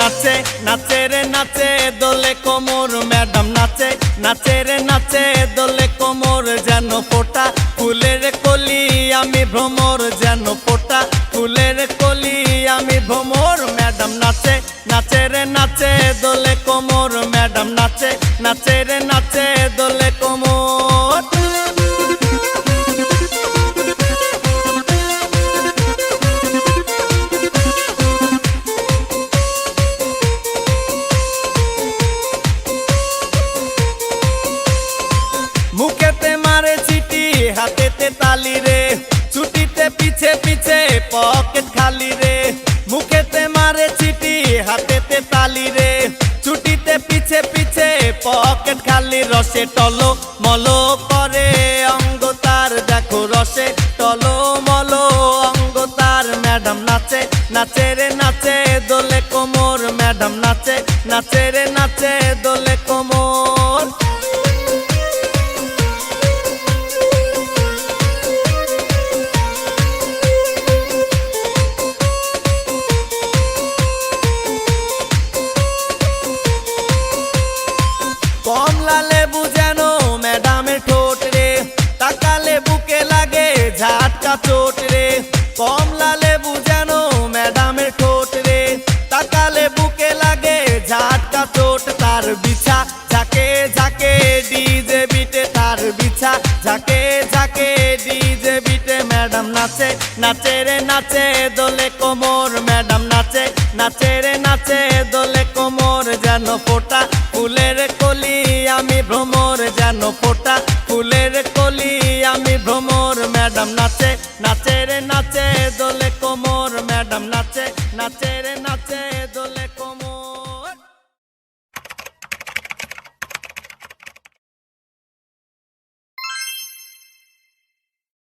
নাচে নাচে রে নাচে দোলে কোমর ম্যাডাম নাচে নাচে রে নাচে দোলে কোমর যেন ফোটা ফুলের কলি আমি ভ্রমর যেন ফোটা ফুলের কলি আমি ভ্রমর ম্যাডাম নাচে নাচে রে নাচে দোলে কোমর ম্যাডাম নাচে নাচে রে নাচে দোলে কোমর। মুখেতে মারে চিঠি হাতেতে তালি রে ছুটিতে পিছে পিছে পকেট খালি রে মুখেতে মারে চিঠি হাতেতে তালি রে ছুটিতে পিছে পিছে পকেট খালি রসে টলো মলো করে অঙ্গ তার দেখো রসে টলো মলো অঙ্গ তার ম্যাডাম নাচে নাচে রে নাচে দোলে কোমর ম্যাডাম নাচে নাচে রে নাচে দোলে কোমর। কমলা লেবু যেন ম্যাডামের ঠোঁট রে তাকালে বুকে লাগে ঝাটকা চোট রে কমলা লেবু যেন ম্যাডামের ঠোঁট রে তাকালে বুকে লাগে ঝাটকা চোট তার বিছা ঝাঁকে ঝাঁকে ডিজে বিটে তার বিছা ঝাঁকে ঝাঁকে ডিজে বিটে ম্যাডাম নাচে নাচে রে নাচে দোলে কোমর ম্যাডাম নাচে নাচে রে নাচে দোলে কোমর যেন ফোটা ফুলের কলি আমি ভ্রমর যেন ফোটা ফুলের কলি আমি ভ্রমর ম্যাডাম নাচে নাচে রে নাচে দোলে কোমর ম্যাডাম নাচে নাচে রে নাচে